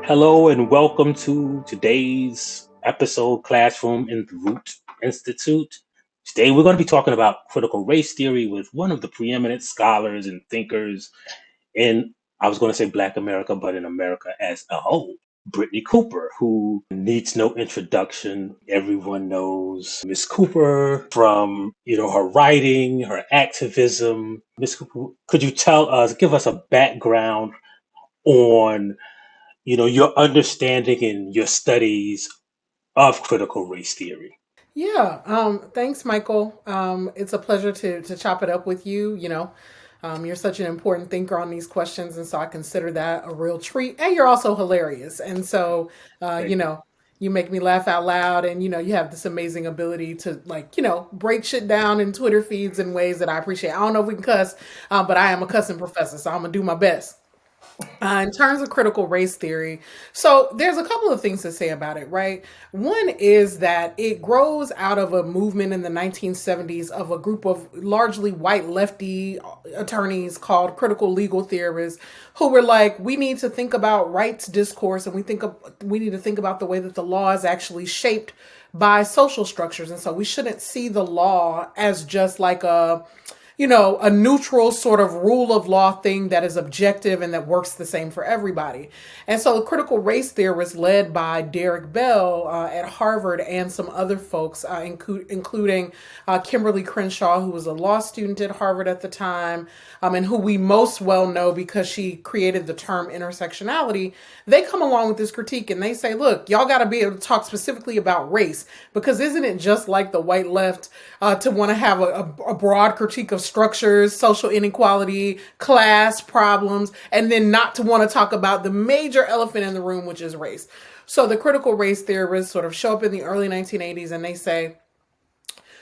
Hello and welcome to today's episode Classroom in the Root Institute. Today we're going to be talking about critical race theory with one of the preeminent scholars and thinkers in, I was going to say Black America, but in America as a whole, Brittney Cooper, who needs no introduction. Everyone knows Miss Cooper from, her writing, her activism. Miss Cooper, could you give us a background on your understanding and your studies of critical race theory? Yeah, thanks, Michael. It's a pleasure to chop it up with you. You're such an important thinker on these questions, and so I consider that a real treat. And you're also hilarious, and so uh, you Thank you. know, you make me laugh out loud, and you have this amazing ability to break shit down in Twitter feeds in ways that I appreciate. I don't know if we can cuss, but I am a cussing professor, so I'm gonna do my best. In terms of critical race theory, so there's a couple of things to say about it, right? One is that it grows out of a movement in the 1970s of a group of largely white lefty attorneys called critical legal theorists who were like, we need to think about rights discourse, and we need to think about the way that the law is actually shaped by social structures, and so we shouldn't see the law as just like a neutral sort of rule of law thing that is objective and that works the same for everybody. And so, the critical race theorist led by Derek Bell at Harvard and some other folks, including Kimberly Crenshaw, who was a law student at Harvard at the time, and who we most well know because she created the term intersectionality. They come along with this critique and they say, look, y'all got to be able to talk specifically about race, because isn't it just like the white left to want to have a broad critique of structures, social inequality, class problems, and then not to want to talk about the major elephant in the room, which is race. So the critical race theorists sort of show up in the early 1980s and they say,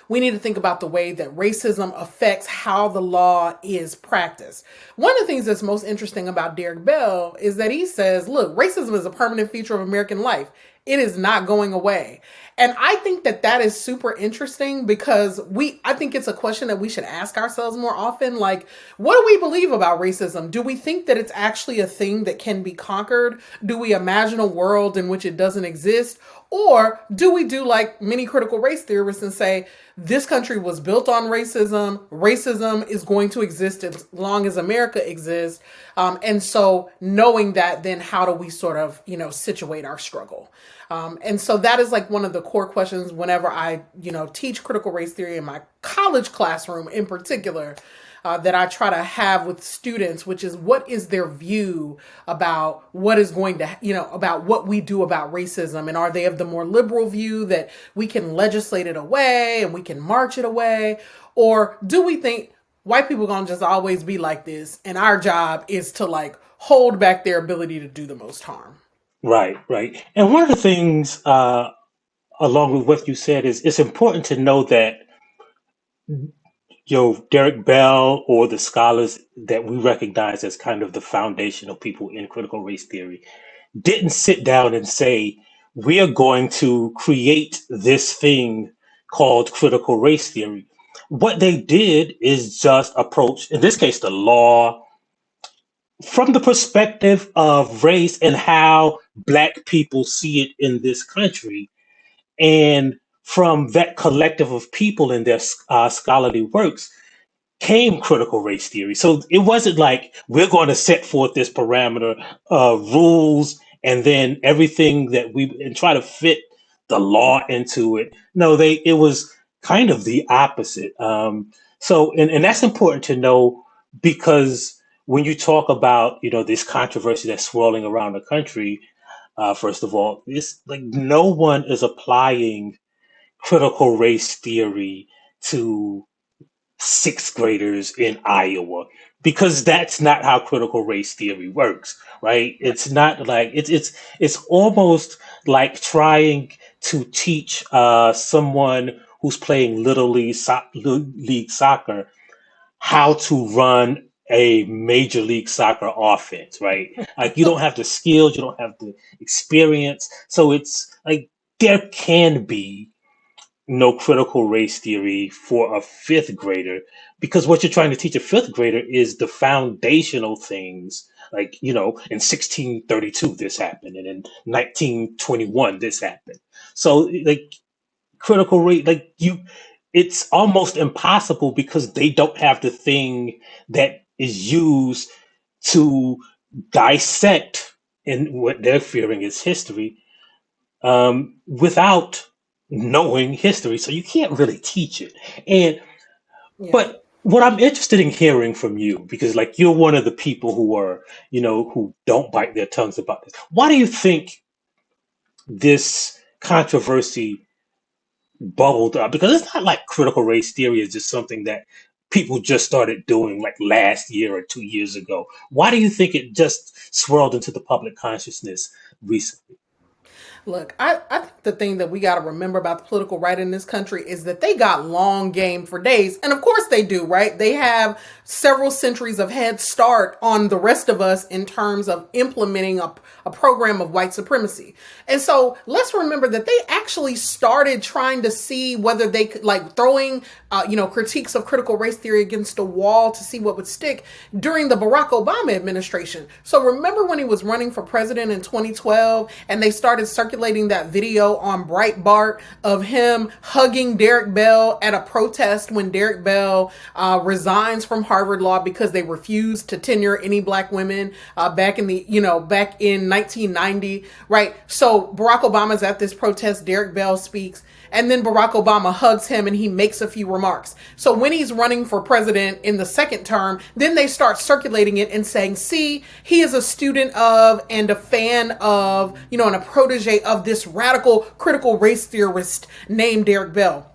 we need to think about the way that racism affects how the law is practiced. One of the things that's most interesting about Derek Bell is that he says, look, racism is a permanent feature of American life. It is not going away. And I think that that is super interesting because I think it's a question that we should ask ourselves more often. Like, what do we believe about racism? Do we think that it's actually a thing that can be conquered? Do we imagine a world in which it doesn't exist? Or do we do like many critical race theorists and say, this country was built on racism. Racism is going to exist as long as America exists. And so knowing that, then how do we sort of, situate our struggle? And so that is like one of the core questions whenever I, teach critical race theory in my college classroom in particular, that I try to have with students, which is what is their view about what is going to, about what we do about racism? And are they of the more liberal view that we can legislate it away and we can march it away? Or do we think white people are going to just always be like this and our job is to like hold back their ability to do the most harm? Right, right. And one of the things, along with what you said, is it's important to know that Derek Bell or the scholars that we recognize as kind of the foundational people in critical race theory didn't sit down and say, we are going to create this thing called critical race theory. What they did is just approach, in this case, the law from the perspective of race and how Black people see it in this country. And from that collective of people in their scholarly works came critical race theory. So it wasn't like we're going to set forth this parameter of rules and then everything that we and try to fit the law into it. No, it was kind of the opposite. And that's important to know because when you talk about this controversy that's swirling around the country, first of all, it's like no one is applying critical race theory to sixth graders in Iowa because that's not how critical race theory works, right? It's not like it's almost like trying to teach someone who's playing little league soccer how to run a major league soccer offense, right? Like you don't have the skills, you don't have the experience, so it's like there can be no critical race theory for a fifth grader because what you're trying to teach a fifth grader is the foundational things Like, in 1632 this happened, and in 1921 this happened. So, like, critical rate, like, it's almost impossible because they don't have the thing that is used to dissect in what they're fearing is history, without knowing history. So you can't really teach it. And Yeah. but what I'm interested in hearing from you, because like you're one of the people who are, who don't bite their tongues about this. Why do you think this controversy bubbled up? Because it's not like critical race theory is just something that people just started doing like last year or 2 years ago. Why do you think it just swirled into the public consciousness recently? Look, I think the thing that we got to remember about the political right in this country is that they got long game for days. And of course they do, right? They have several centuries of head start on the rest of us in terms of implementing a program of white supremacy. And so let's remember that they actually started trying to see whether they could, like, throwing, critiques of critical race theory against a wall to see what would stick during the Barack Obama administration. So remember when he was running for president in 2012 and they started circulating that video on Breitbart of him hugging Derek Bell at a protest when Derek Bell resigns from Harvard Law because they refused to tenure any black women back in 1990, right? So Barack Obama's at this protest, Derek Bell speaks, and then Barack Obama hugs him and he makes a few remarks. So when he's running for president in the second term, then they start circulating it and saying, see, he is a student of and a fan of, and a protege of this radical critical race theorist named Derek Bell.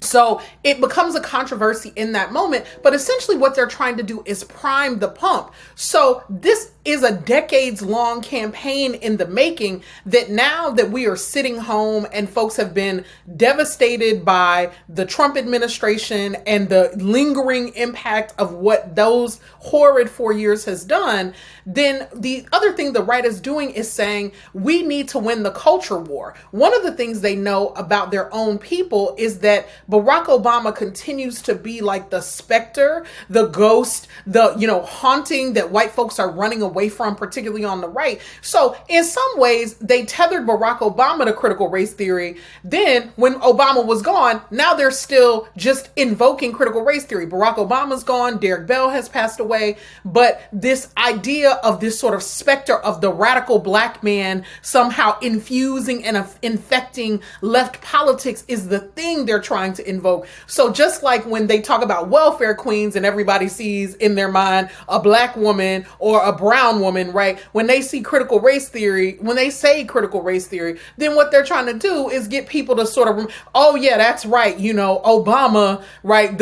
So it becomes a controversy in that moment, but essentially what they're trying to do is prime the pump. So this is a decades long campaign in the making, that now that we are sitting home and folks have been devastated by the Trump administration and the lingering impact of what those horrid 4 years has done, then the other thing the right is doing is saying we need to win the culture war. One of the things they know about their own people is that Barack Obama continues to be like the specter, the ghost, the haunting that white folks are running away from, particularly on the right. So in some ways, they tethered Barack Obama to critical race theory. Then when Obama was gone, now they're still just invoking critical race theory. Barack Obama's gone, Derek Bell has passed away, but this idea of this sort of specter of the radical black man somehow infusing and infecting left politics is the thing they're trying to invoke. So just like when they talk about welfare queens and everybody sees in their mind a black woman or a brown woman, right? When they see critical race theory, when they say critical race theory, then what they're trying to do is get people to sort of, oh yeah, that's right, Obama, right?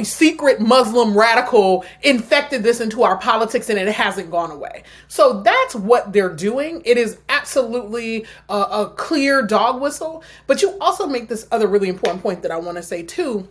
Secret Muslim radical infected this into our politics and it hasn't gone away. So that's what they're doing. It is absolutely a clear dog whistle. But you also make this other really important point that I want to say too,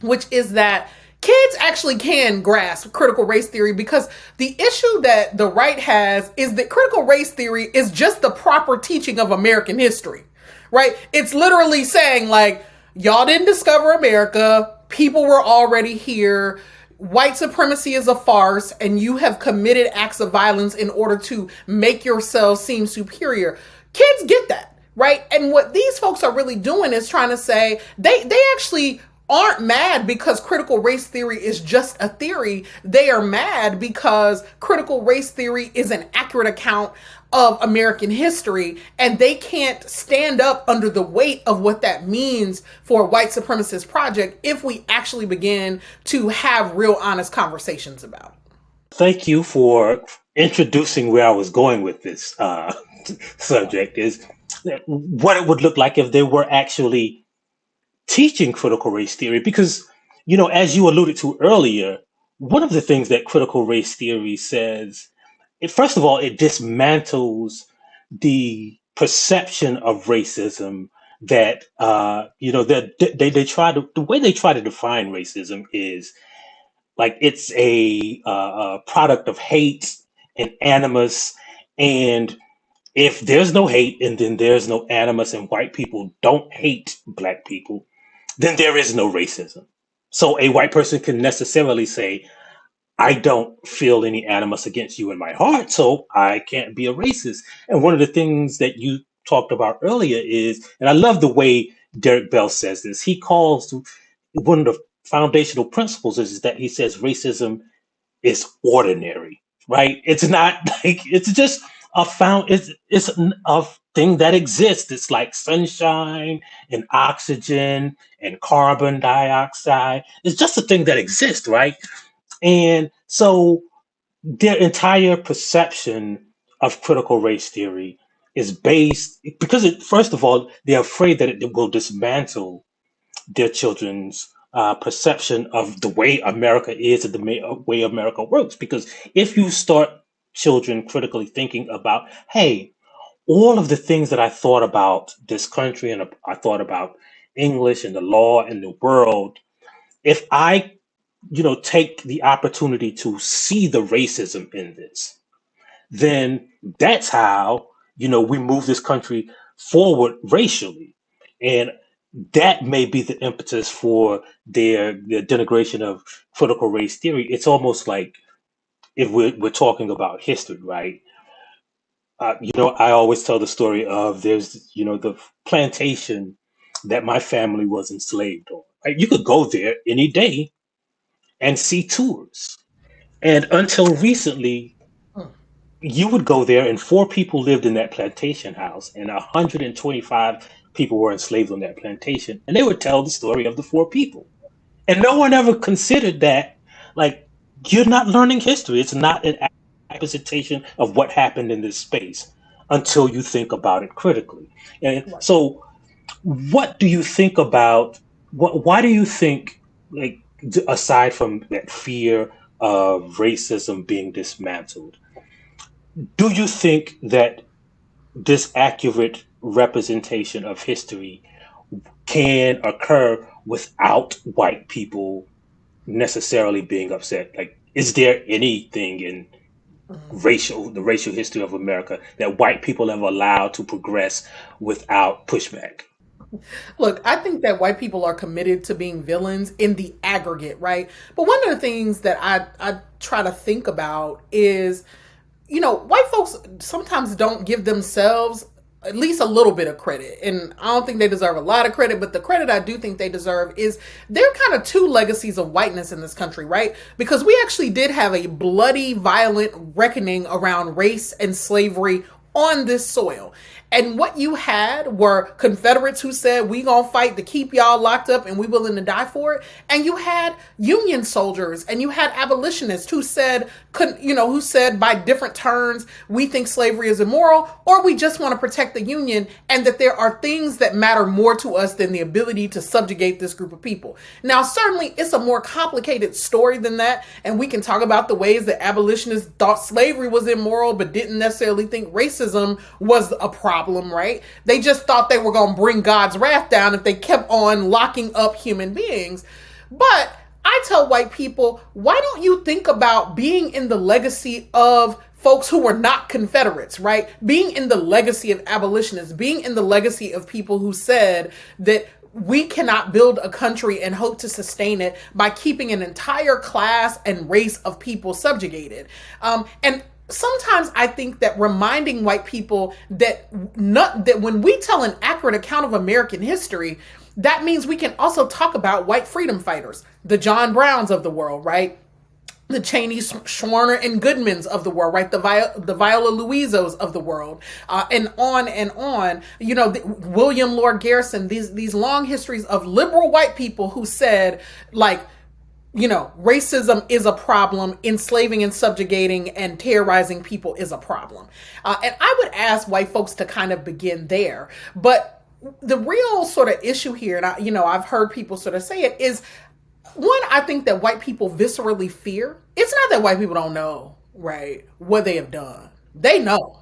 which is that kids actually can grasp critical race theory, because the issue that the right has is that critical race theory is just the proper teaching of American history, right? It's literally saying, like, y'all didn't discover America. People were already here. White supremacy is a farce, and you have committed acts of violence in order to make yourselves seem superior. Kids get that, right? And what these folks are really doing is trying to say they actually aren't mad because critical race theory is just a theory. They are mad because critical race theory is an accurate account of American history, and they can't stand up under the weight of what that means for a white supremacist project if we actually begin to have real honest conversations about it. Thank you for introducing where I was going with this subject, is what it would look like if they were actually teaching critical race theory. Because, as you alluded to earlier, one of the things that critical race theory says, first of all, it dismantles the perception of racism that, that they try to, the way they try to define racism is like it's a product of hate and animus. And if there's no hate and then there's no animus and white people don't hate black people, then there is no racism. So a white person can necessarily say, I don't feel any animus against you in my heart, so I can't be a racist. And one of the things that you talked about earlier is, and I love the way Derek Bell says this, he calls one of the foundational principles is that he says racism is ordinary, right? It's not like it's just a thing that exists. It's like sunshine and oxygen and carbon dioxide. It's just a thing that exists, right? And so their entire perception of critical race theory is based because first of all, they're afraid that it will dismantle their children's perception of the way America is and the way America works. Because if you start children critically thinking about, hey, all of the things that I thought about this country and I thought about English and the law and the world, if I take the opportunity to see the racism in this, then that's how we move this country forward racially. And that may be the impetus for their denigration of critical race theory. It's almost like if we're talking about history, right? I always tell the story of there's the plantation that my family was enslaved on. Right? You could go there any day and see tours. And until recently, Mm. you would go there and four people lived in that plantation house and 125 people were enslaved on that plantation. And they would tell the story of the four people. And no one ever considered that, like, you're not learning history. It's not an representation of what happened in this space until you think about it critically. And Right. so, what do you think about why do you think, like, aside from that fear of racism being dismantled, do you think that this accurate representation of history can occur without white people necessarily being upset? Like, is there anything in Mm. the racial history of America that white people have allowed to progress without pushback? Look, I think that white people are committed to being villains in the aggregate, right? But one of the things that I try to think about is, white folks sometimes don't give themselves at least a little bit of credit. And I don't think they deserve a lot of credit, but the credit I do think they deserve is there are kind of two legacies of whiteness in this country, right? Because we actually did have a bloody, violent reckoning around race and slavery on this soil. And what you had were Confederates who said, we gonna fight to keep y'all locked up and we willing to die for it. And you had Union soldiers and you had abolitionists who said, who said by different turns, we think slavery is immoral or we just want to protect the Union and that there are things that matter more to us than the ability to subjugate this group of people. Now, certainly it's a more complicated story than that. And we can talk about the ways that abolitionists thought slavery was immoral, but didn't necessarily think racism was a problem, right? They just thought they were going to bring God's wrath down if they kept on locking up human beings. But I tell white people, why don't you think about being in the legacy of folks who were not Confederates, right? Being in the legacy of abolitionists, being in the legacy of people who said that we cannot build a country and hope to sustain it by keeping an entire class and race of people subjugated. And sometimes I think that reminding white people that when we tell an accurate account of American history, that means we can also talk about white freedom fighters, the John Browns of the world, right? The Cheney, Schwerner, and Goodmans of the world, right? The Viola Luizos of the world, and on and on. William Lord Garrison. These long histories of liberal white people who said, like, racism is a problem, enslaving and subjugating and terrorizing people is a problem. And I would ask white folks to kind of begin there. But the real sort of issue here, and I've heard people sort of say it, is one, I think that white people viscerally fear. It's not that white people don't know, right, what they have done. They know.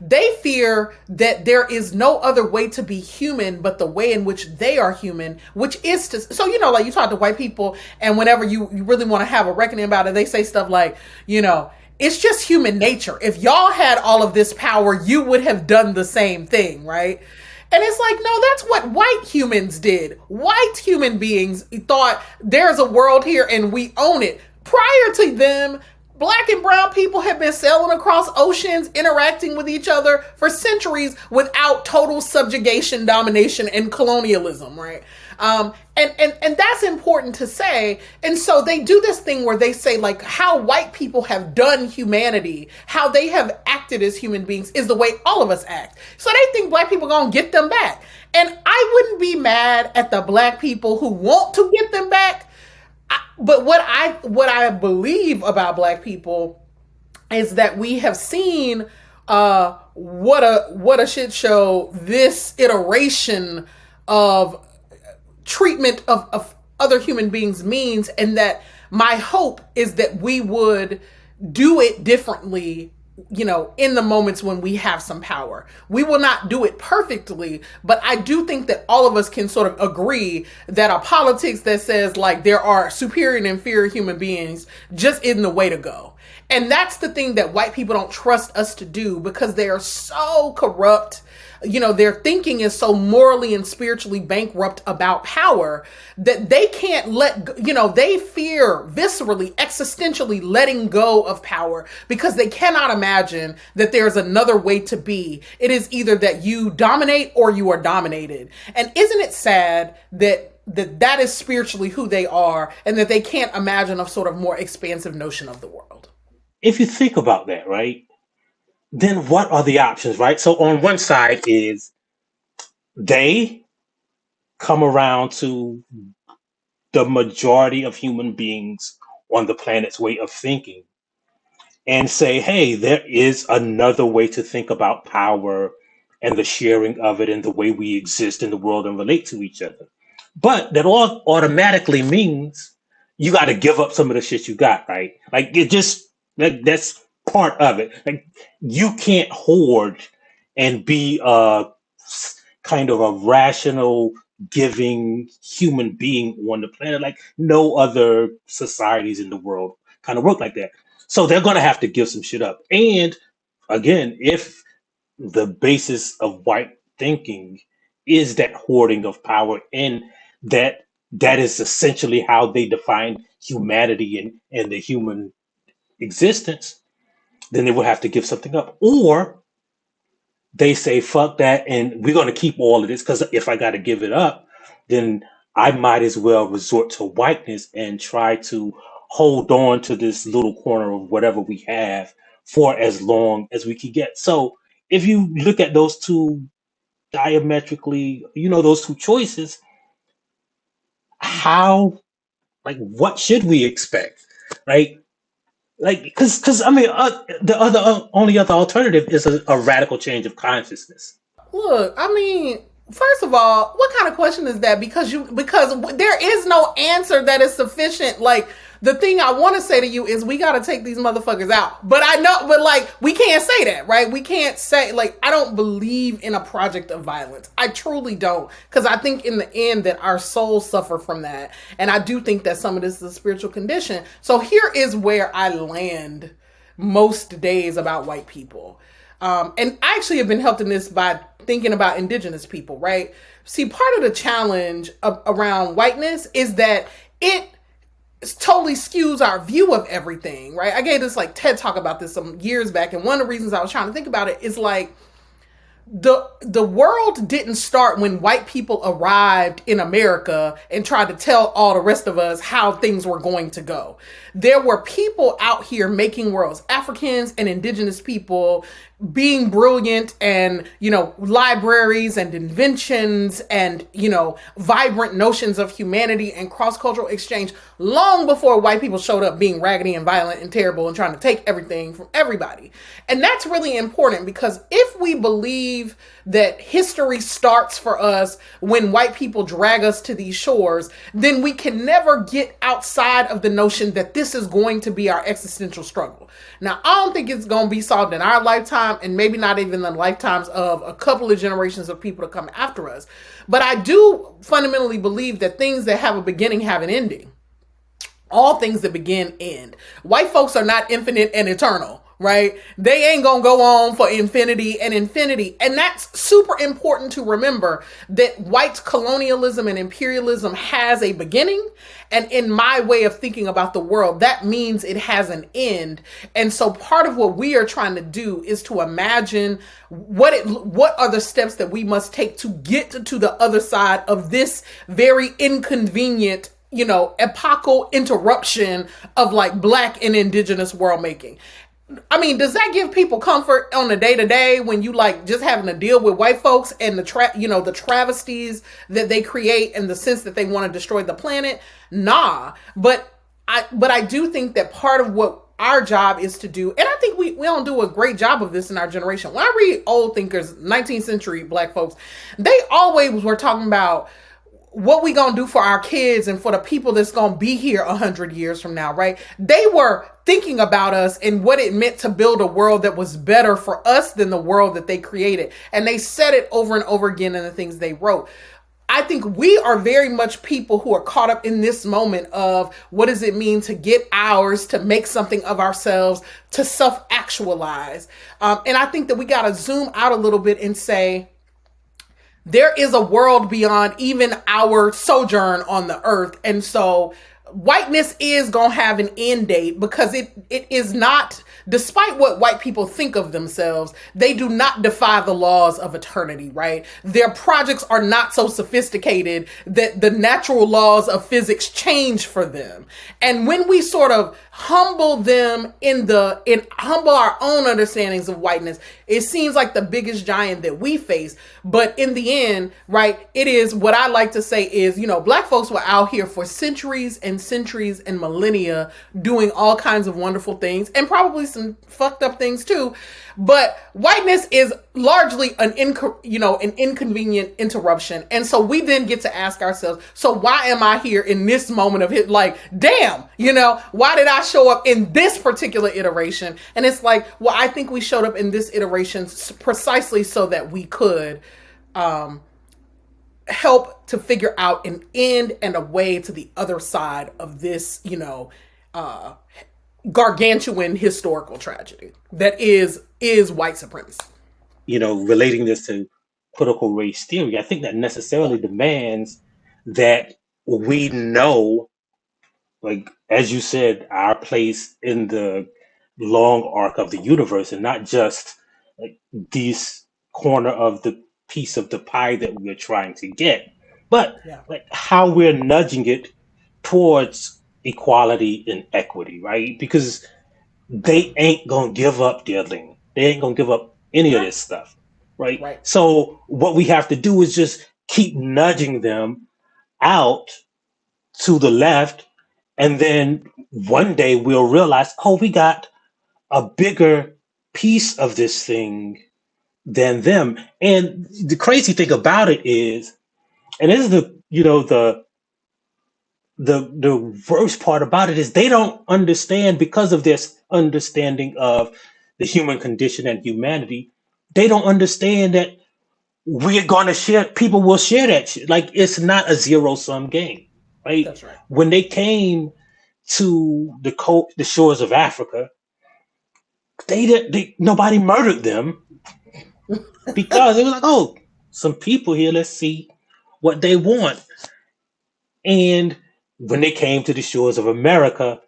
They fear that there is no other way to be human but the way in which they are human, which is to, so, like you talk to white people and whenever you really want to have a reckoning about it, they say stuff like, it's just human nature. If y'all had all of this power, you would have done the same thing, right? And it's like, no, that's what white humans did. White human beings thought there's a world here and we own it. prior to them, black and brown people have been sailing across oceans, interacting with each other for centuries without total subjugation, domination, and colonialism, right? And that's important to say. And so they do this thing where they say, like, how white people have done humanity, how they have acted as human beings is the way all of us act. So they think black people gonna get them back. And I wouldn't be mad at the black people who want to get them back. But what I believe about black people is that we have seen what a shit show this iteration of treatment of other human beings means, and that my hope is that we would do it differently, in the moments when we have some power. We will not do it perfectly, but I do think that all of us can sort of agree that a politics that says, like, there are superior and inferior human beings just isn't the way to go. And that's the thing that white people don't trust us to do, because they are so corrupt. Their thinking is so morally and spiritually bankrupt about power that they can't they fear viscerally, existentially letting go of power, because they cannot imagine that there's another way to be. It is either that you dominate or you are dominated. And isn't it sad that is spiritually who they are, and that they can't imagine a sort of more expansive notion of the world? If you think about that, right, then what are the options, right? So on one side is they come around to the majority of human beings on the planet's way of thinking and say, hey, there is another way to think about power and the sharing of it and the way we exist in the world and relate to each other. But that all automatically means you got to give up some of the shit you got, right? Like, that's part of it. Like, you can't hoard and be a kind of a rational, giving human being on the planet. Like, no other societies in the world kind of work like that. So they're going to have to give some shit up. And again, if the basis of white thinking is that hoarding of power, and that is essentially how they define humanity and the human existence, then they would have to give something up. Or they say, fuck that, and we're going to keep all of this, because if I got to give it up, then I might as well resort to whiteness and try to hold on to this little corner of whatever we have for as long as we can get. So if you look at those two diametrically, those two choices, what should we expect, right? Like, because I mean, the only other alternative is a radical change of consciousness. Look, I mean, first of all, what kind of question is that? Because there is no answer that is sufficient. Like, the thing I want to say to you is we got to take these motherfuckers out. But I know, but like, we can't say that, right? We can't say, like, I don't believe in a project of violence. I truly don't. Because I think in the end that our souls suffer from that. And I do think that some of this is a spiritual condition. So here is where I land most days about white people. And I actually have been helped in this by thinking about indigenous people, right? See, part of the challenge around whiteness is that it totally skews our view of everything, right? I gave this like TED talk about this some years back, and one of the reasons I was trying to think about it is like the world didn't start when white people arrived in America and tried to tell all the rest of us how things were going to go. There were people out here making worlds, Africans and indigenous people being brilliant, and, libraries and inventions and, vibrant notions of humanity and cross-cultural exchange long before white people showed up being raggedy and violent and terrible and trying to take everything from everybody. And that's really important, because if we believe that history starts for us when white people drag us to these shores, then we can never get outside of the notion that this is going to be our existential struggle. Now, I don't think it's going to be solved in our lifetime, and maybe not even the lifetimes of a couple of generations of people to come after us. But I do fundamentally believe that things that have a beginning have an ending. All things that begin end. White folks are not infinite and eternal, right? They ain't gonna go on for infinity and infinity. And that's super important to remember that white colonialism and imperialism has a beginning. And in my way of thinking about the world, that means it has an end. And so part of what we are trying to do is to imagine what are the steps that we must take to get to the other side of this very inconvenient, epochal interruption of like black and indigenous world making. I mean, does that give people comfort on the day to day when you like just having to deal with white folks and the travesties that they create and the sense that they want to destroy the planet? Nah, but I do think that part of what our job is to do, and I think we don't do a great job of this in our generation. When I read old thinkers, 19th century black folks, they always were talking about what we gonna do for our kids and for the people that's gonna be here 100 years from now, right? They were thinking about us and what it meant to build a world that was better for us than the world that they created. And they said it over and over again in the things they wrote. I think we are very much people who are caught up in this moment of what does it mean to get ours, to make something of ourselves, to self actualize. And I think that we got to zoom out a little bit and say, there is a world beyond even our sojourn on the earth. And so whiteness is going to have an end date because it is not, despite what white people think of themselves, they do not defy the laws of eternity, right? Their projects are not so sophisticated that the natural laws of physics change for them. And when we sort of humble them in humble our own understandings of whiteness, it seems like the biggest giant that we face. But in the end, right, it is what I like to say is, black folks were out here for centuries and millennia doing all kinds of wonderful things and probably some fucked up things too. But whiteness is largely an inconvenient interruption. And so we then get to ask ourselves, so why am I here in this moment of it? Like, damn, why did I show up in this particular iteration? And it's like, well, I think we showed up in this iteration precisely so that we could help to figure out an end and a way to the other side of this, gargantuan historical tragedy that is white supremacy. Relating this to critical race theory, I think that necessarily demands that we know, like, as you said, our place in the long arc of the universe and not just like this corner of the piece of the pie that we're trying to get, but Yeah. like how we're nudging it towards equality and equity, right? Because they ain't gonna give up their lane. They ain't gonna give up any of Right. this stuff, right? Right. So what we have to do is just keep nudging them out to the left, and then one day we'll realize, oh, we got a bigger piece of this thing than them. And the crazy thing about it is, and this is the worst part about it is they don't understand because of this understanding of the human condition and humanity. They don't understand that we're going to share. People will share that shit. Like it's not a zero sum game, right? That's right. When they came to the shores of Africa, nobody murdered them because it was like, oh, some people here. Let's see what they want. And when they came to the shores of America,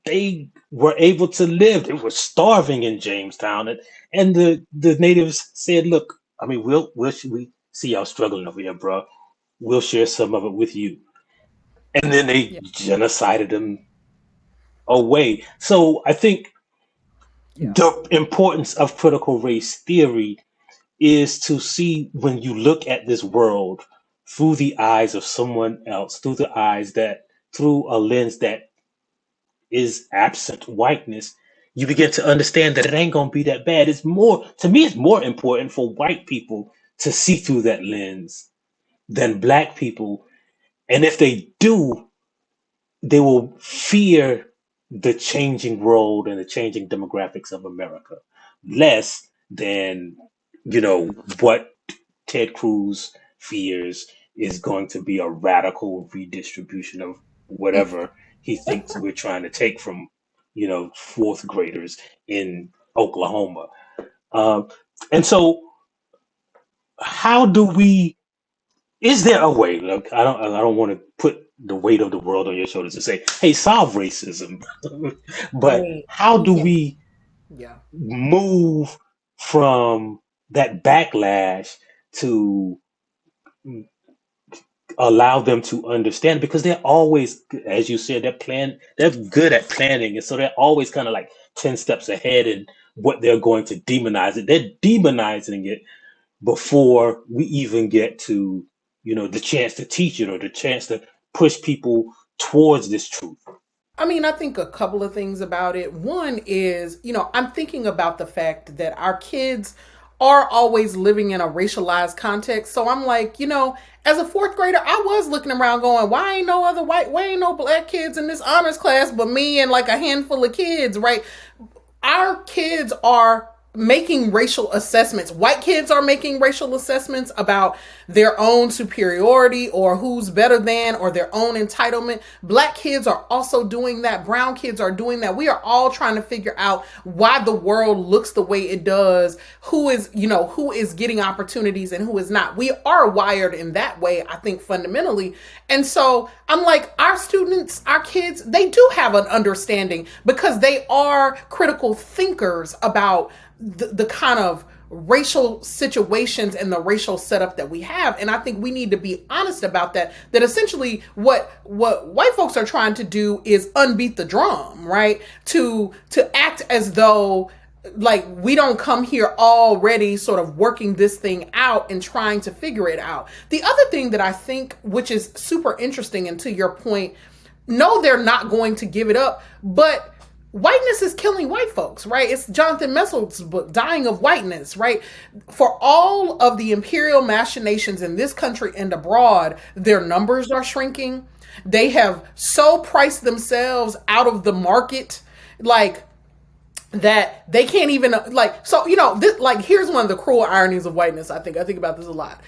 they were able to live. They were starving in Jamestown, and the natives said, "Look, I mean, we see y'all struggling over here, bro. We'll share some of it with you." And then they Yeah. genocided them away. So I think Yeah. the importance of critical race theory is to see when you look at this world through the eyes of someone else, through a lens that is absent whiteness, you begin to understand that it ain't gonna be that bad. It's more important for white people to see through that lens than black people. And if they do, they will fear the changing world and the changing demographics of America less than, what Ted Cruz fears is going to be a radical redistribution of whatever he thinks we're trying to take from fourth graders in Oklahoma. Um, and so, how do we? Is there a way? Look, I don't want to put the weight of the world on your shoulders to say, "Hey, solve racism," I but mean, how we do can't. we Yeah. move from that backlash to allow them to understand? Because they're always, as you said, they're good at planning, and so they're always kind of like 10 steps ahead in what they're going to demonize it. They're demonizing it before we even get to the chance to teach it or the chance to push people towards this truth. I mean, I think a couple of things about it. One is, I'm thinking about the fact that our kids are always living in a racialized context. So I'm like, as a fourth grader, I was looking around going, why ain't no black kids in this honors class but me and like a handful of kids, right? Our kids are making racial assessments. White kids are making racial assessments about their own superiority or who's better than or their own entitlement. Black kids are also doing that. Brown kids are doing that. We are all trying to figure out why the world looks the way it does, who is getting opportunities and who is not. We are wired in that way, I think, fundamentally. And so I'm like, our students, our kids, they do have an understanding because they are critical thinkers about the kind of racial situations and the racial setup that we have. And I think we need to be honest about that essentially what white folks are trying to do is unbeat the drum, right? To act as though like we don't come here already sort of working this thing out and trying to figure it out. The other thing that I think, which is super interesting, and to your point, no, they're not going to give it up, but whiteness is killing white folks, right? It's Jonathan Messel's book, Dying of Whiteness, right? For all of the imperial machinations in this country and abroad, their numbers are shrinking. They have so priced themselves out of the market, like that they can't even like. So this, like, here's one of the cruel ironies of whiteness. I think about this a lot.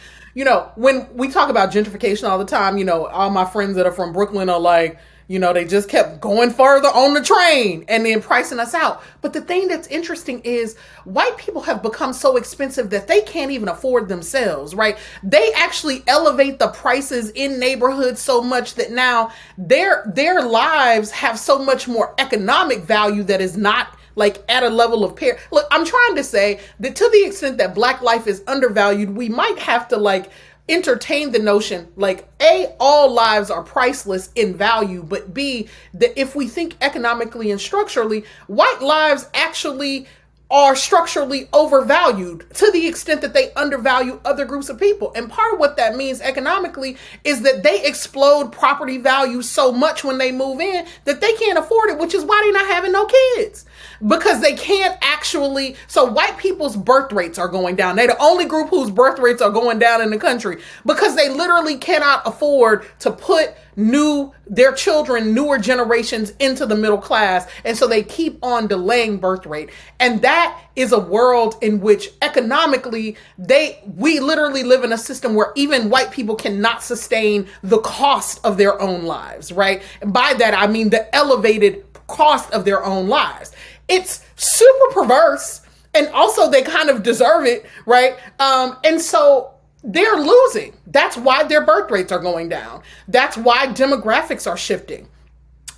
When we talk about gentrification all the time, all my friends that are from Brooklyn are like, they just kept going further on the train and then pricing us out. But the thing that's interesting is white people have become so expensive that they can't even afford themselves, right? They actually elevate the prices in neighborhoods so much that now their lives have so much more economic value that is not like at a level of pair. Look, I'm trying to say that to the extent that black life is undervalued, we might have to like entertain the notion like A, all lives are priceless in value, but B, that if we think economically and structurally, white lives actually are structurally overvalued to the extent that they undervalue other groups of people. And part of what that means economically is that they explode property value so much when they move in that they can't afford it, which is why they're not having no kids. Because they can't actually, so white people's birth rates are going down. They're the only group whose birth rates are going down in the country because they literally cannot afford to put their children, newer generations into the middle class. And so they keep on delaying birth rate. And that is a world in which economically we literally live in a system where even white people cannot sustain the cost of their own lives, right? And by that, I mean the elevated cost of their own lives. It's super perverse. And also they kind of deserve it, right? And so they're losing. That's why their birth rates are going down. That's why demographics are shifting.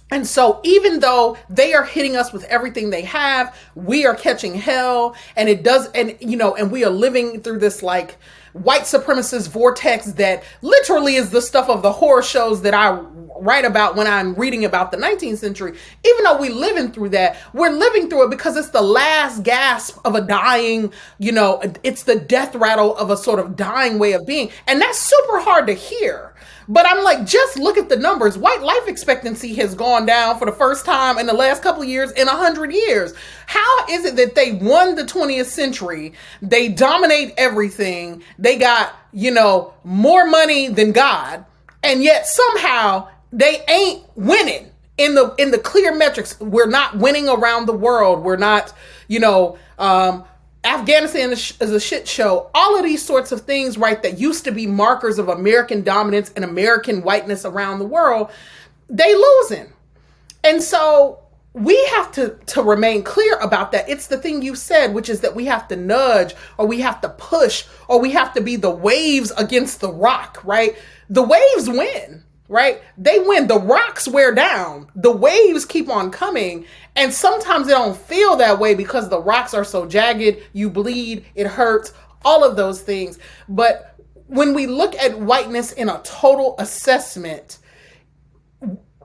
And so even though they are hitting us with everything they have, we are catching hell. And and we are living through this like white supremacist vortex that literally is the stuff of the horror shows that I write about when I'm reading about the 19th century. Even though we're living through that, we're living through it because it's the last gasp of a dying, it's the death rattle of a sort of dying way of being. And that's super hard to hear. But I'm like, just look at the numbers. White life expectancy has gone down for the first time in the last couple of years in 100 years. How is it that they won the 20th century? They dominate everything. They got, more money than God. And yet somehow they ain't winning in the clear metrics. We're not winning around the world. We're not, Afghanistan is a shit show. All of these sorts of things, right, that used to be markers of American dominance and American whiteness around the world, they losing. And so we have to remain clear about that. It's the thing you said, which is that we have to nudge, or we have to push, or we have to be the waves against the rock, right? The waves win, right? They win. The rocks wear down. The waves keep on coming. And sometimes they don't feel that way because the rocks are so jagged, you bleed, it hurts, all of those things. But when we look at whiteness in a total assessment,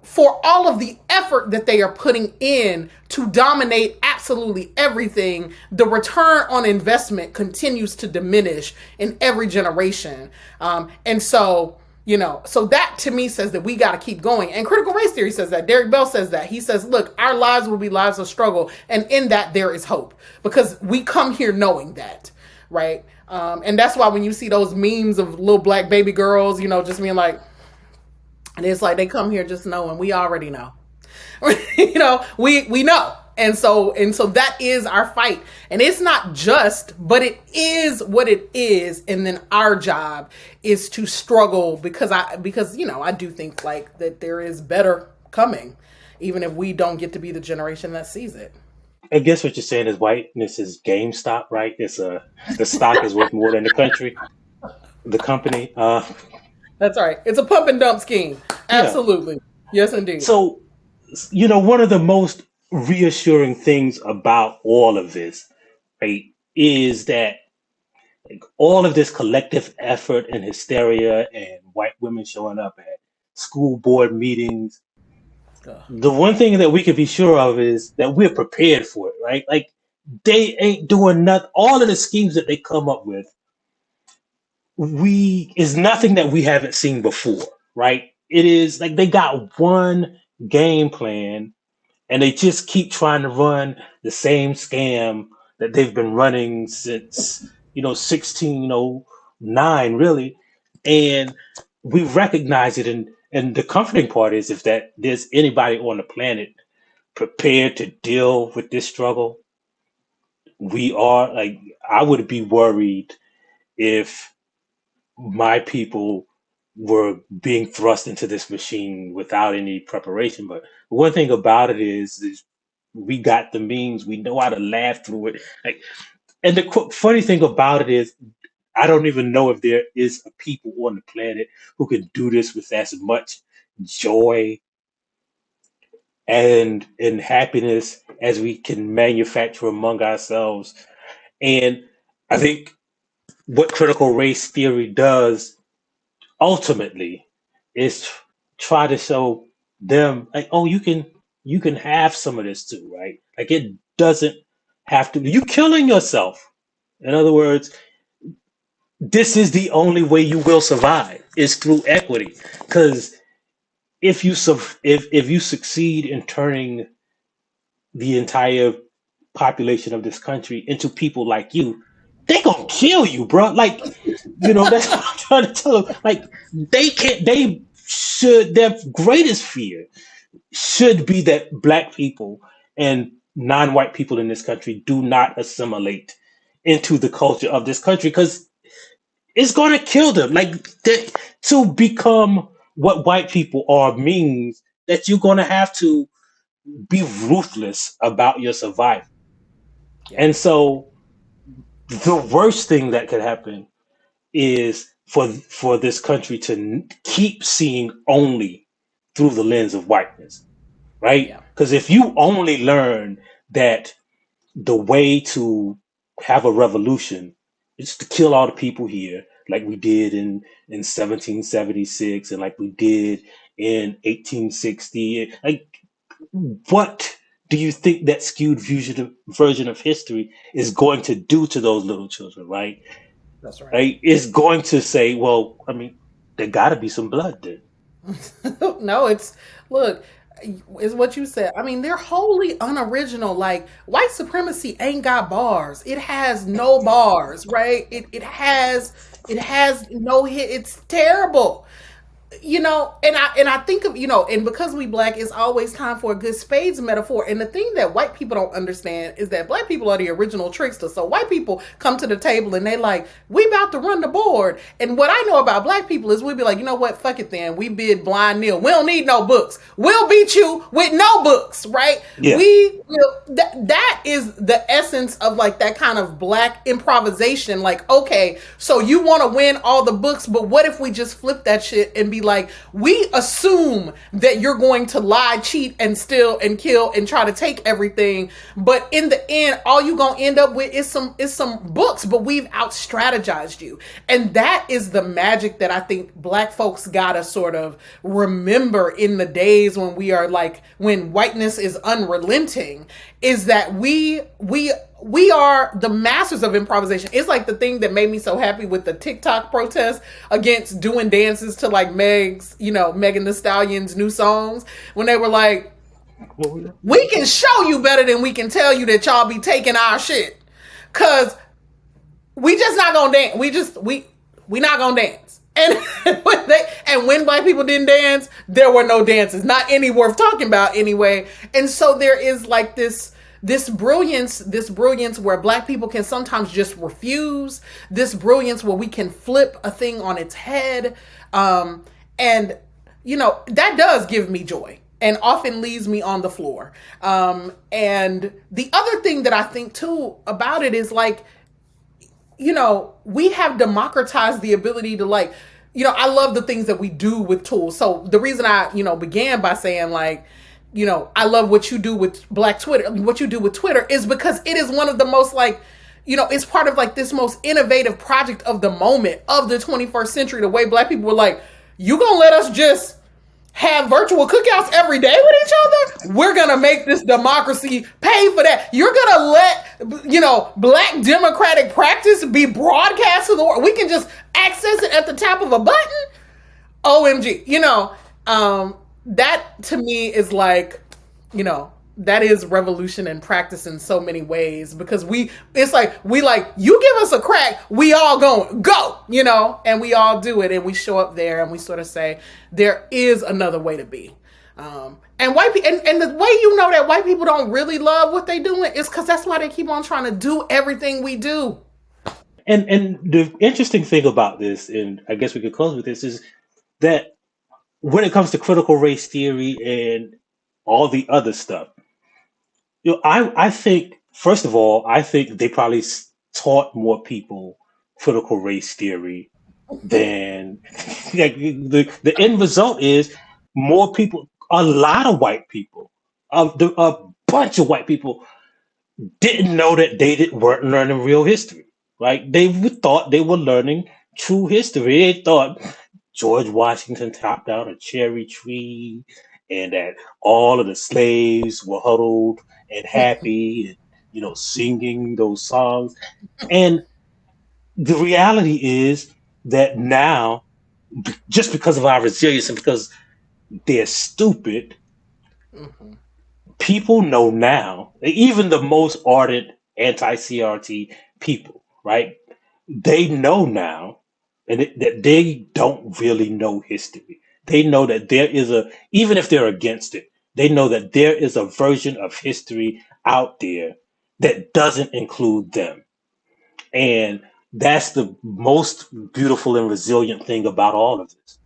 for all of the effort that they are putting in to dominate absolutely everything, the return on investment continues to diminish in every generation. And so, so that to me says that we got to keep going. And critical race theory says that. Derek Bell says that. He says, look, our lives will be lives of struggle. And in that, there is hope because we come here knowing that, right? And that's why when you see those memes of little black baby girls, just being like, and it's like they come here just knowing we already know. We know. And so that is our fight. And it's not just, but it is what it is. And then our job is to struggle because I do think like that there is better coming, even if we don't get to be the generation that sees it. I guess what you're saying is whiteness is GameStop, right? The stock is worth more than the country, the company. That's right. It's a pump and dump scheme. Yeah. Absolutely. Yes, indeed. So, one of the most reassuring things about all of this, right, is that like, all of this collective effort and hysteria and white women showing up at school board meetings, Ugh. the one thing that we can be sure of is that we're prepared for it, right? Like, they ain't doing nothing. All of the schemes that they come up with, we is nothing that we haven't seen before, right? It is like they got one game plan and they just keep trying to run the same scam that they've been running since 1609 really, and we recognize it. And the comforting part is if that there's anybody on the planet prepared to deal with this struggle, we are. Like, I would be worried if my people were being thrust into this machine without any preparation. But one thing about it is we got the means. We know how to laugh through it. Like, and the funny thing about it is, I don't even know if there is a people on the planet who can do this with as much joy and happiness as we can manufacture among ourselves. And I think what critical race theory does ultimately is try to show them like, oh, you can have some of this too, right? Like, it doesn't have to be you killing yourself. In other words, this is the only way you will survive is through equity. Because if you succeed in turning the entire population of this country into people like you, they gonna kill you, bro. Like, that's what I'm trying to tell them. Like, they can't. They should. Their greatest fear should be that black people and non-white people in this country do not assimilate into the culture of this country because it's gonna kill them. Like, to become what white people are means that you're gonna have to be ruthless about your survival. Yeah. And so the worst thing that could happen is for this country to keep seeing only through the lens of whiteness, right? Yeah. Because if you only learn that the way to have a revolution is to kill all the people here, like we did in 1776 and like we did in 1860, like, what do you think that skewed version of history is going to do to those little children, right? That's right. Right? It's going to say, well, I mean, there got to be some blood then. No, look, is what you said. I mean, they're wholly unoriginal. Like white supremacy ain't got bars. It has no bars, right? It has no hit. It's terrible. And I think of, and because we black, it's always time for a good spades metaphor. And the thing that white people don't understand is that black people are the original trickster. So white people come to the table and they like, we about to run the board. And what I know about black people is we be like, you know what, fuck it then. We bid blind nil. We don't need no books. We'll beat you with no books, right? Yeah. That is the essence of like that kind of black improvisation. Like, okay, so you want to win all the books, but what if we just flip that shit and be like, we assume that you're going to lie, cheat, and steal and kill and try to take everything, but in the end, all you gonna end up with is some books, but we've out strategized you. And that is the magic that I think black folks gotta sort of remember in the days when we are like, when whiteness is unrelenting, is that we are the masters of improvisation. It's like the thing that made me so happy with the TikTok protest against doing dances to like Megan Thee Stallion's new songs, when they were like, we can show you better than we can tell you that y'all be taking our shit. Cause we just not gonna dance. We not gonna dance. And when black people didn't dance, there were no dances. Not any worth talking about anyway. And so there is like this brilliance where black people can sometimes just refuse, this brilliance where we can flip a thing on its head. And that does give me joy and often leaves me on the floor. And the other thing that I think too about it is like, we have democratized the ability to like, I love the things that we do with tools. So the reason I, began by saying like, I love what you do with what you do with Twitter is because it is one of the most like, it's part of like this most innovative project of the moment of the 21st century. The way black people were like, you gonna let us just have virtual cookouts every day with each other? We're gonna make this democracy pay for that. You're gonna let, black democratic practice be broadcast to the world. We can just access it at the tap of a button. OMG, that to me is like, that is revolution in practice in so many ways, because you give us a crack, we all go, and we all do it, and we show up there and we sort of say, there is another way to be. And white people, and the way that white people don't really love what they doing is because that's why they keep on trying to do everything we do. And the interesting thing about this, and I guess we could close with this, is that when it comes to critical race theory and all the other stuff, I think, first of all, I think they probably taught more people critical race theory than like, the end result is more people, a lot of white people, a bunch of white people didn't know that weren't learning real history. Like they thought they were learning true history. They thought George Washington chopped down a cherry tree and that all of the slaves were huddled and happy and, singing those songs. And the reality is that now, just because of our resilience and because they're stupid, people know now, even the most ardent anti-CRT people, right? They know now that they don't really know history. They know that there is even if they're against it, they know that there is a version of history out there that doesn't include them. And that's the most beautiful and resilient thing about all of this.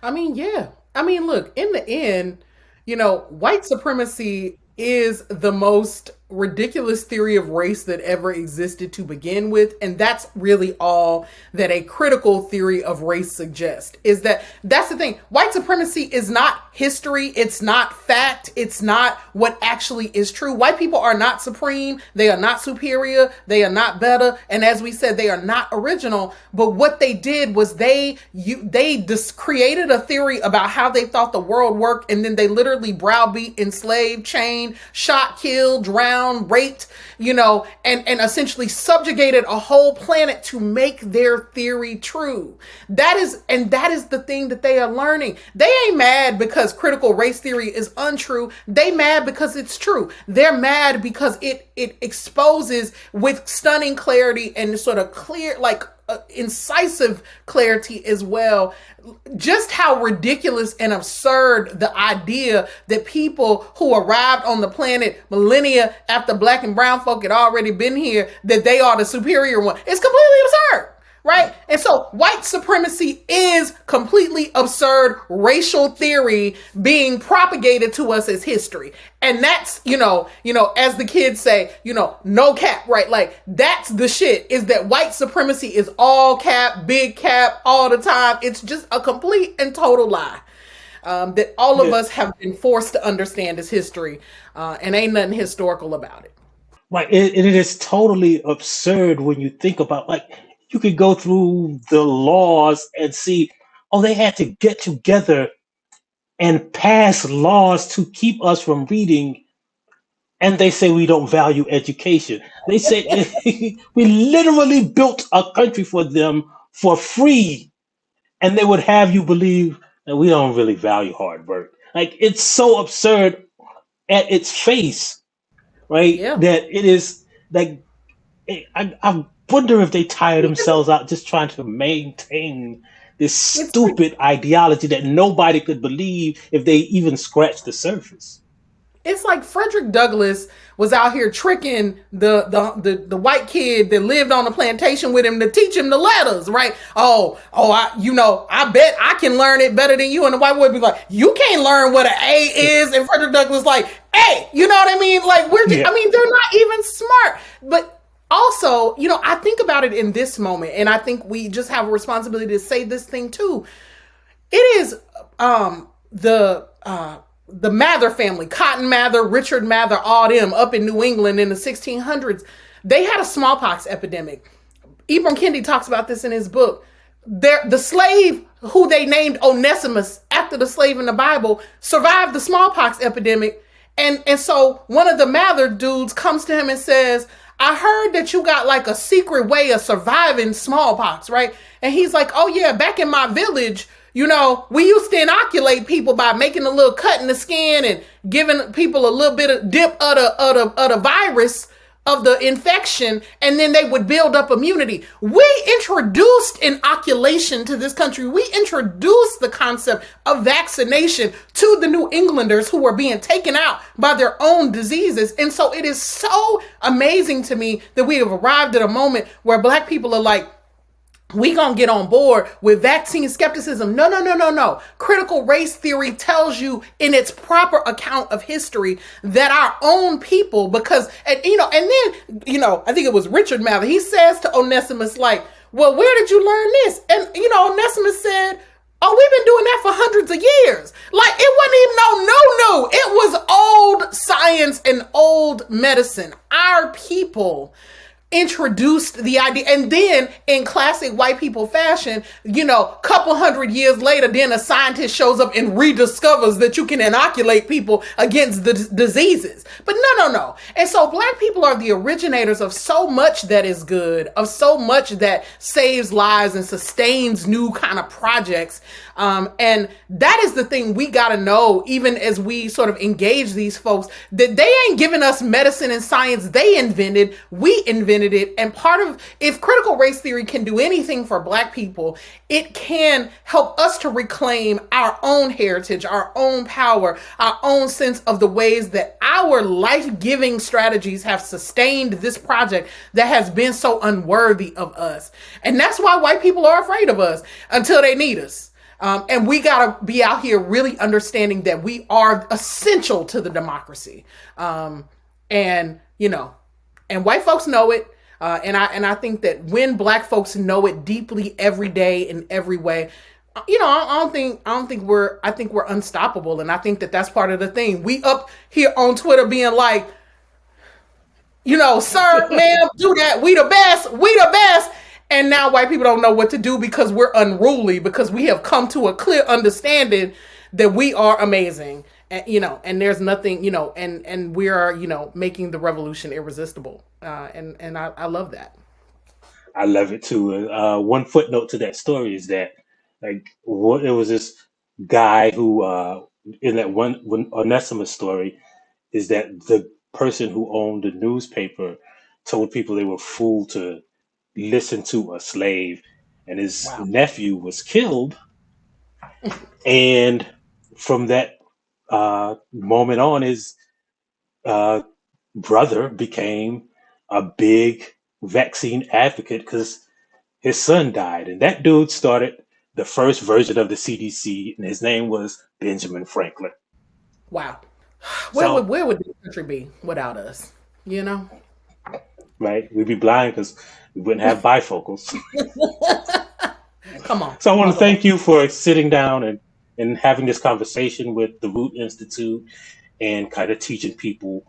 I mean, yeah. I mean, look, in the end, white supremacy is the most ridiculous theory of race that ever existed to begin with. And that's really all that a critical theory of race suggests, is that's the thing. White supremacy is not history. It's not fact. It's not what actually is true. White people are not supreme. They are not superior. They are not better. And as we said, they are not original. But what they did was they just created a theory about how they thought the world worked. And then they literally browbeat, enslaved, chained, shot, killed, drowned, raped, and essentially subjugated a whole planet to make their theory true. That is the thing that they are learning. They ain't mad because critical race theory is untrue. They mad because it's true. They're mad because it exposes with stunning clarity and sort of clear, like incisive clarity as well. Just how ridiculous and absurd the idea that people who arrived on the planet millennia after black and brown folk had already been here, that they are the superior one. It's completely absurd. Right? And so white supremacy is completely absurd racial theory being propagated to us as history. And that's, as the kids say, no cap, right? Like that's the shit, is that white supremacy is all cap, big cap, all the time. It's just a complete and total lie. That all of Yeah. us have been forced to understand as history, and ain't nothing historical about it. Right. It is totally absurd when you think about, like, you could go through the laws and see, oh, they had to get together and pass laws to keep us from reading, and they say we don't value education. They say we literally built a country for them for free, and they would have you believe that we don't really value hard work. Like, it's so absurd at its face, right? Yeah. That it is like, I wonder if they tire themselves out just trying to maintain this It's like stupid ideology that nobody could believe if they even scratched the surface. It's like Frederick Douglass was out here tricking the white kid that lived on the plantation with him to teach him the letters, right? I bet I can learn it better than you. And the white boy would be like, you can't learn what an A is. And Frederick Douglass like, hey, you know what I mean? Like Yeah. they're not even smart. But also, I think about it in this moment, and I think we just have a responsibility to say this thing too. It is the Mather family, Cotton Mather, Richard Mather, all them up in New England in the 1600s. They had a smallpox epidemic. Ibram Kendi talks about this in his book. The slave who they named Onesimus after the slave in the Bible survived the smallpox epidemic. And so one of the Mather dudes comes to him and says, I heard that you got like a secret way of surviving smallpox, right? And he's like, oh yeah, back in my village, we used to inoculate people by making a little cut in the skin and giving people a little bit of dip of the virus of the infection, and then they would build up immunity. We introduced inoculation to this country. We introduced the concept of vaccination to the New Englanders who were being taken out by their own diseases. And so it is so amazing to me that we have arrived at a moment where black people are like, we gonna get on board with vaccine skepticism. No, no, no, no, no. Critical race theory tells you in its proper account of history that our own people, and then, I think it was Richard Mather, he says to Onesimus, like, well, where did you learn this? And, Onesimus said, oh, we've been doing that for hundreds of years. Like, it wasn't even no. It was old science and old medicine. Our people introduced the idea, and then in classic white people fashion, couple hundred years later, then a scientist shows up and rediscovers that you can inoculate people against the diseases. But no. And so black people are the originators of so much that is good, of so much that saves lives and sustains new kind of projects. And that is the thing we got to know, even as we sort of engage these folks, that they ain't giving us medicine and science they invented, we invented it. And if critical race theory can do anything for black people, it can help us to reclaim our own heritage, our own power, our own sense of the ways that our life-giving strategies have sustained this project that has been so unworthy of us. And that's why white people are afraid of us until they need us. And we got to be out here really understanding that we are essential to the democracy. And white folks know it. And I think that when black folks know it deeply every day in every way, I think we're unstoppable. And I think that that's part of the thing. We up here on Twitter being like, sir, ma'am, do that. We the best. We the best. And now white people don't know what to do because we're unruly, because we have come to a clear understanding that we are amazing. And, and there's nothing, and we are, making the revolution irresistible. And I love that. I love it too. One footnote to that story is that, like, it was this guy who, in that one Onesimus story, is that the person who owned the newspaper told people they were fooled to listen to a slave, and his Wow. nephew was killed. And from that moment on, his uh, brother became a big vaccine advocate because his son died. And that dude started the first version of the CDC, and his name was Benjamin Franklin. Wow. So, Where would this country be without us? You know? right, we'd be blind because we wouldn't have bifocals. Come on, So I want to motherfucker. thank you for sitting down and having this conversation with the Root Institute and kind of teaching people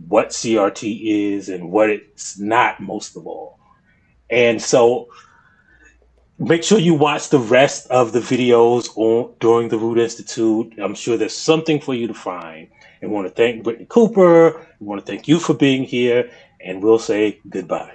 what CRT is and what it's not, most of all. And so make sure you watch the rest of the videos during the Root Institute. I'm sure there's something for you to find. And want to thank Brittney Cooper. We want to thank you for being here. And we'll say goodbye.